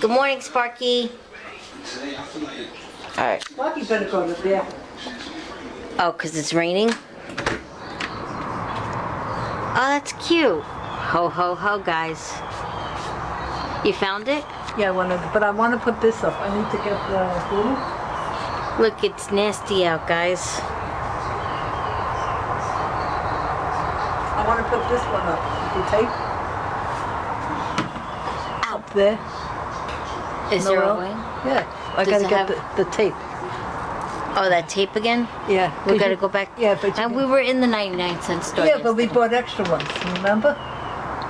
Good morning, Sparky. Alright. Sparky better go to bed. Oh, because it's raining? Oh, that's cute. Ho, ho, ho, guys. You found it? Yeah, but I want to put this up. I need to get the glue. Look, it's nasty out, guys. I want to put this one up. The tape. Up there. Is there a way? Yeah. I Does gotta it get have- the tape. Oh, that tape again? Yeah. We gotta go back. Yeah, but and we were in the 99-cent store. yeah, but we bought extra ones. Remember?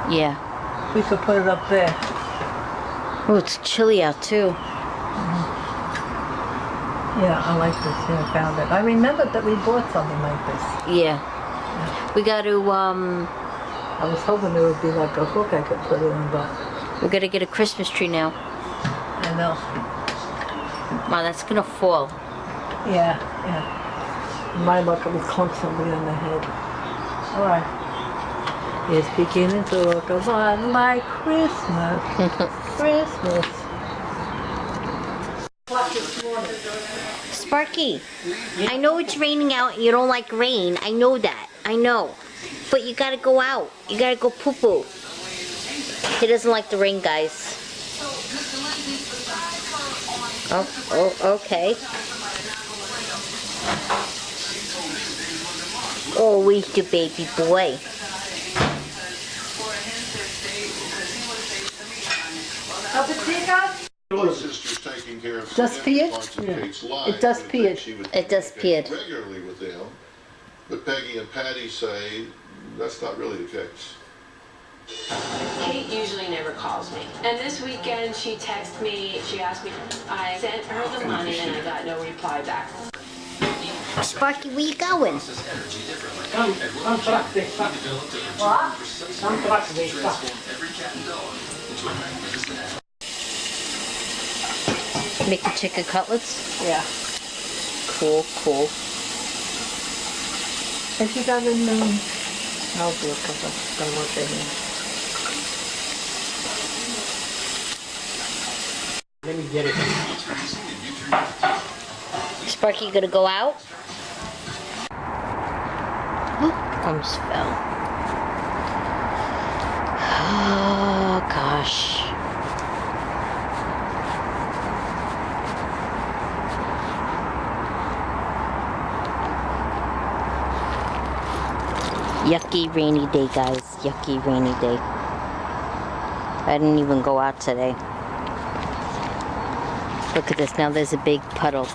Yeah. We could put it up there. Oh, it's chilly out too. Yeah, I like this. Yeah, I found it. I remembered that we bought something like this. Yeah. We got to I was hoping there would be like a hook I could put it in, but we got to get a Christmas tree now. I know. Wow, that's gonna fall. Yeah, yeah. My luck, it would clunk somebody on the head. All right. It's beginning to look a lot like Christmas. Christmas. Sparky, I know it's raining out and you don't like rain. I know that. I know. But you gotta go out. You gotta go poo-poo. He doesn't like the rain, guys. Oh, okay. Oh, where's the baby boy? Taking care of Does pee it? It does pee it. It does pee it. Regularly with them, but Peggy and Patty say that's not really the case. Kate usually never calls me. And this weekend she texted me, she asked me, I sent her the money and I got no reply back. Sparky, where you going? Making chicken cutlets? Yeah. Cool, cool. Have you got in, I'll do it because I'm going to work in. Let me get it. Sparky gonna go out? Almost fell. Oh gosh. Yucky rainy day, guys. Yucky rainy day. I didn't even go out today. Look at this. Now there's a big puddle.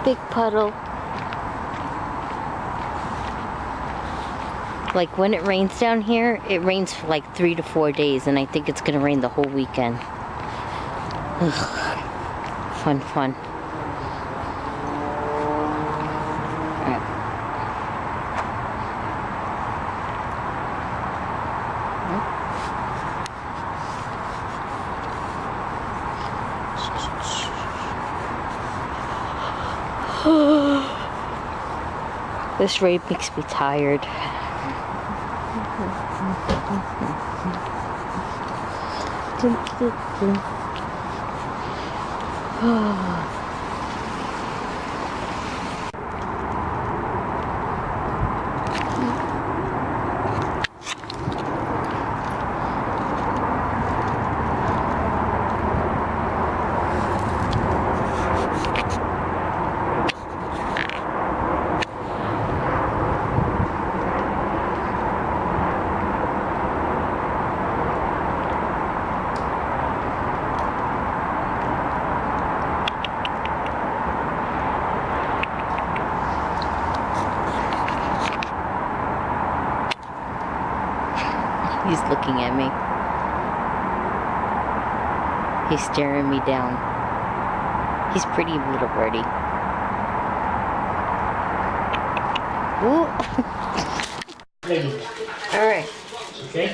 Big puddle. Like when it rains down here, it rains for like 3 to 4 days, and I think it's gonna rain the whole weekend. Ugh. Fun, fun. This rain makes me tired. He's looking at me. He's staring me down. He's pretty, little birdie. Ooh. All right. Okay.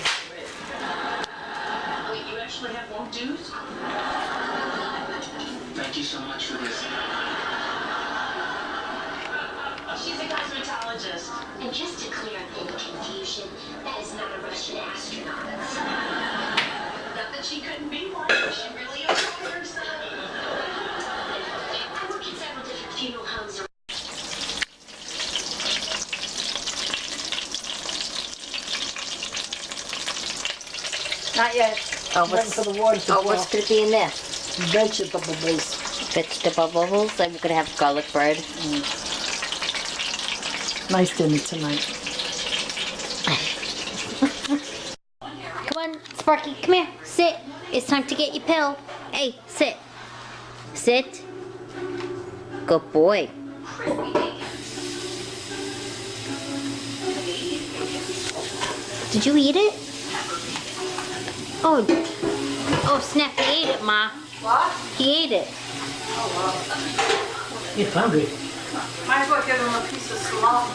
Wait, you actually have more dues? Thank you so much for this. She's a cosmetologist. And just to clear up any confusion, that is not a Russian astronaut. that she couldn't be one. She really adores herself. I work in several different funeral homes. Not yet. Oh, Waiting for the water to oh, boil. what's going to be in there? Vegetables. Vegetable bubbles. I'm going to have garlic bread. Nice dinner tonight. Come on, Sparky, come here. Sit. It's time to get your pill. Hey, sit. Sit. Good boy. Did you eat it? Oh, oh, snap! He ate it, Ma. What? He ate it. He's hungry. Might as well give him a piece of salami.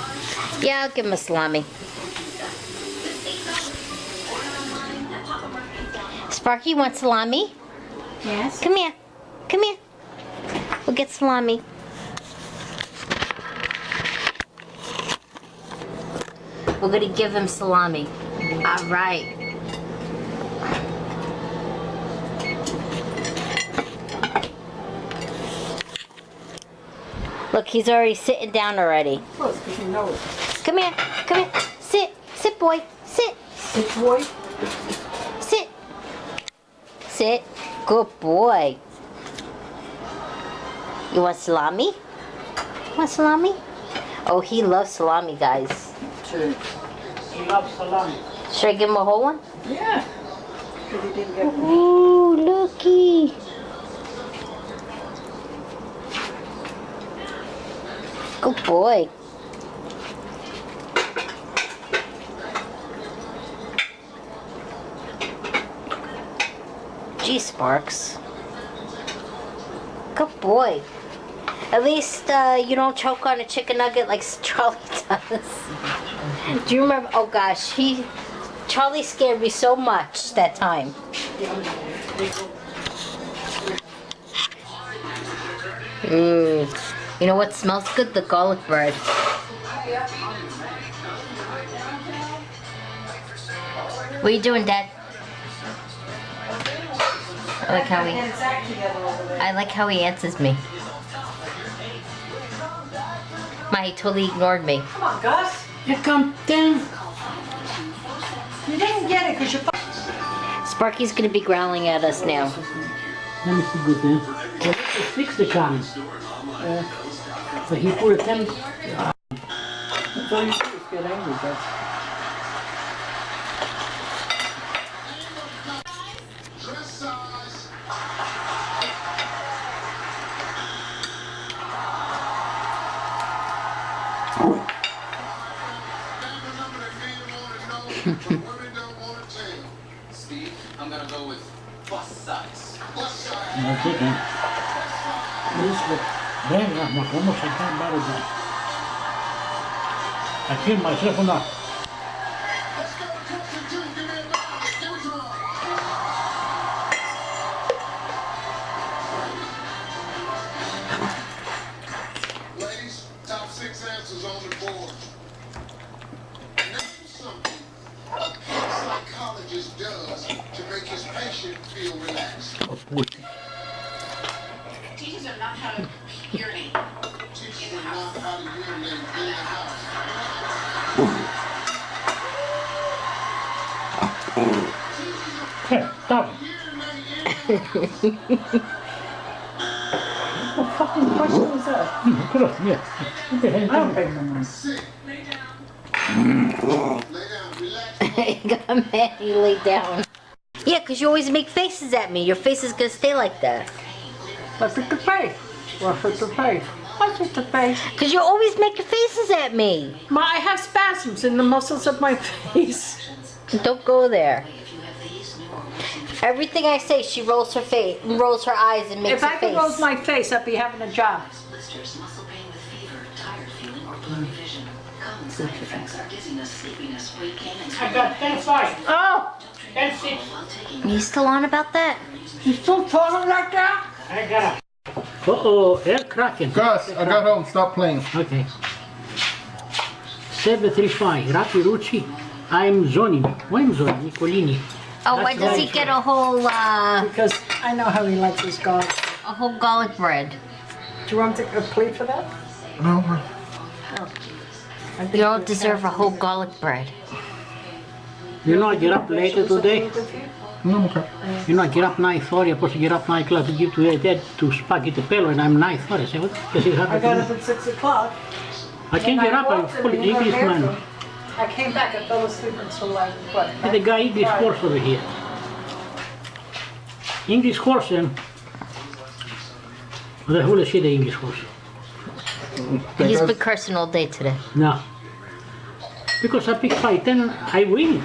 Yeah, I'll give him a salami. Sparky, want salami? Yes. Come here. Come here. We'll get salami. We're gonna give him salami. All right. Look, he's already sitting down already. Close, because you know it. Come here. Come here. Sit. Sit, boy. Sit. Sit, boy. Sit. Sit. Good boy. You want salami? Want salami? Oh, he loves salami, guys. Sure. He loves salami. Should I give him a whole one? Yeah. Because he didn't get it. Ooh, looky. Good boy. Gee, Sparks. Good boy. At least you don't choke on a chicken nugget like Charlie does. Do you remember? Oh gosh, Charlie scared me so much that time. Ooh. You know what smells good? The garlic bread. What are you doing, Dad? I like how he answers me. My, he totally ignored me. Come on, Gus. Here come Tim. You didn't get it because you're... Sparky's gonna be growling at us now. Let me see good then. Well, it's 60 coming. So he put a 10. That's all you do is get angry, Gus. Dress size. Women don't want to tell. Steve, I'm gonna go with bus size. Bus size. That's it, then. Listo. Venga, nos vamos a sentar varios ya. Aquí en Marcelo, no. Let's go to Cook Two. Give me a bag. Give it to her. Ladies, top 6 answers on the board. Name something a pet psychologist does to make his patient feel relaxed. Oh, puta. Teaches them not how to urinate. Teach them not how to urinate in the house. Hey, stop. What the fucking question was that? Put up, yeah. Put the hand I don't down. pay no mind. Sit. Lay down. Lay down. Relax. He got mad, he laid down. Yeah, because you always make faces at me. Your face is gonna stay like that. What's with the face? What's with the face? What's with the face? Because you're always making faces at me. Ma, I have spasms in the muscles of my face. Don't go there. Everything I say, she rolls her face, rolls her eyes, and makes If I a could face. roll my face, I'd be having a job. Blisters, muscle pain with fever, tired feeling, or blurry vision. Common side effects are dizziness, sleepiness, weight gain, and I got 10-5. Oh! 10-6. while taking Are you still on about that? You still talking like that? I got a... Uh-oh, air cracking. Gus, I got home. Stop playing. Okay. 735, Rapi Rucci. I'm zoning. When zoning? Nicolini. Oh, why That's does he right. get a whole Because I know how he likes his garlic. garlic bread? Do you want a plate for that? No. I think You don't you deserve can. a whole garlic bread. You know, I get up later today. No, I'm okay. You know, I get up 9:30. I'm supposed to get up 9 o'clock to give to Dad to spaghetti pello, and I'm 9:30. I say, what does he have I to got do? up at 6 o'clock. I can't get up. I'm full English man. I came back, I fell asleep until like, what? The guy English course over here. English course and what the hell is the English course? He's been cursing all day today. No. Because I pick fight and I win.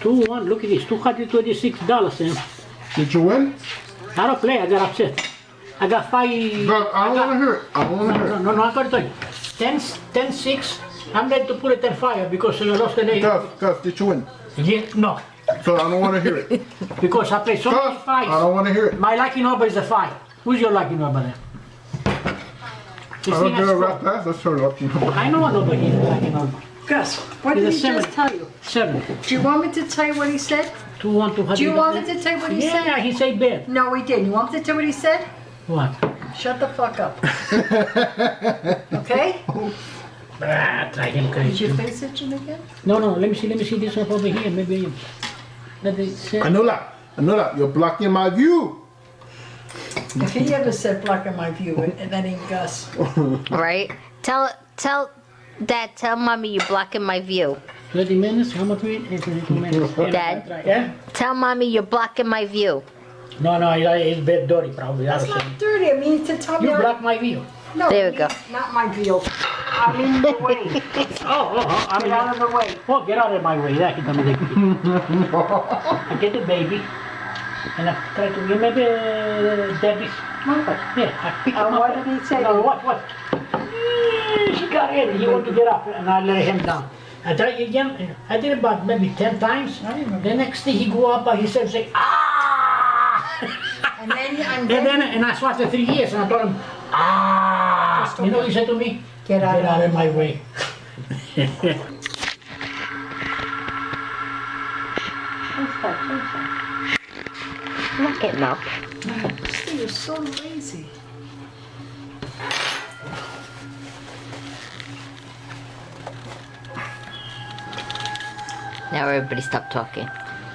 2-1, look at this, $226 and Did you win? I don't play, I got upset. I got 5. No, I don't want to hear it. I don't want to hear it. No, I gotta tell you. 10-6, I'm ready to put it on fire because you lost the name. Gus, did you win? Yeah, no, So I don't want to hear it. because I play so many Gus, I fights. don't want to hear it. My lucky number is a 5. Who's your lucky number then? I don't care about that. That's her lucky number. I know what number he's lucky number. Gus, what did He's he a just 7. tell you? 7. Do you want me to tell you what he said? 2-1 to Do you want me to tell you what he said? Yeah, he said bad. No, he didn't. You want me to tell you what he said? What? Shut the fuck up. Okay? Try him Is crazy. your face itching again? No, let me see this one over here, maybe. Let me see. I know that. You're blocking my view. If he ever said blocking my view, and that ain't Gus. Right? Tell Dad, tell Mommy you're blocking my view. 20 minutes, how much we? 22 minutes. Dad. Yeah? Tell Mommy you're blocking my view. No, it's bad dirty probably. I That's don't not dirty. I mean to tell me. You block my view. No, There we go. Not my view. I'm in the way. I Get mean, out of the way. oh, get out of my way. That can tell me I get the baby. And I try to remember Debbie's number. Yeah, I pick him up. What did he say? No, what? She got in. He wanted to get up, and I let him down. I tried again. I did about maybe 10 times. The next day he go up, he said, ah! And then, And I swatched for 3 years, and I told him, ah! You know what he said to me? Get out of my way. I'm not getting up. You're so lazy. Now everybody stop talking.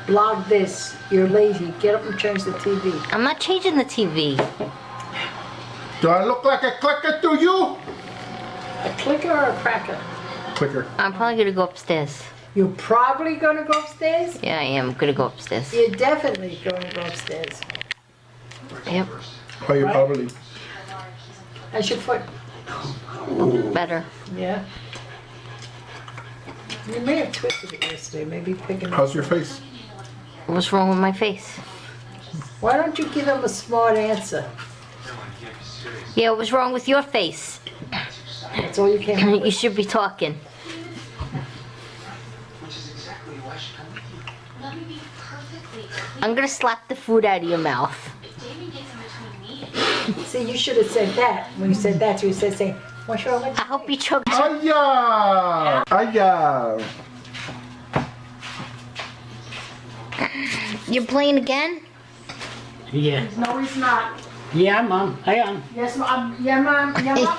Blog this. You're lazy. Get up and change the TV. I'm not changing the TV. Do I look like a clicker to you? A clicker or a cracker? Clicker. I'm probably gonna go upstairs. You're probably gonna go upstairs? Yeah, I am gonna go upstairs. You're definitely going to go upstairs. Yep, Are you Right. probably? How's your foot? better. Yeah. You may have twisted it yesterday. Maybe picking up. How's your face? What's wrong with my face? Why don't you give him a smart answer? Yeah, what's wrong with your face? That's all you came up You with. should be talking. Let me be perfectly clear. I'm gonna slap the food out of your mouth. David gets in between me. See, you should have said that. When you said that, you said, say, what's wrong with I hope you choke. Aya! Aya! You're playing again? Yeah. No, he's not. Yeah, Mom, I am. Yes, Mom. Yeah, Mom. Yeah, Mom.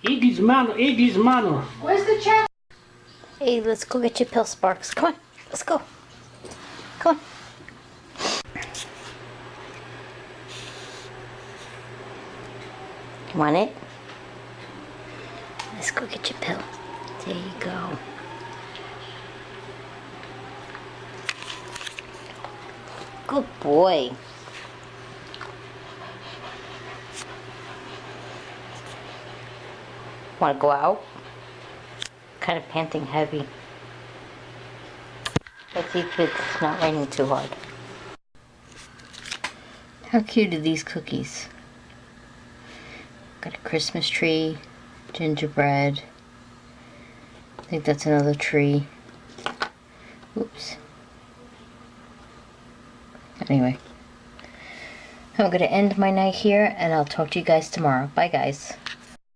Iggy's mano. Where's the channel? Hey, let's go get your pill, Sparks. Come on, let's go. Come on. You want it? Let's go get your pill. There you go. Good boy. Want to go out? Kind of panting heavy. Let's see if it's not raining too hard. How cute are these cookies? Got a Christmas tree, gingerbread. I think that's another tree. Oops. Anyway. I'm going to end my night here and I'll talk to you guys tomorrow. Bye guys.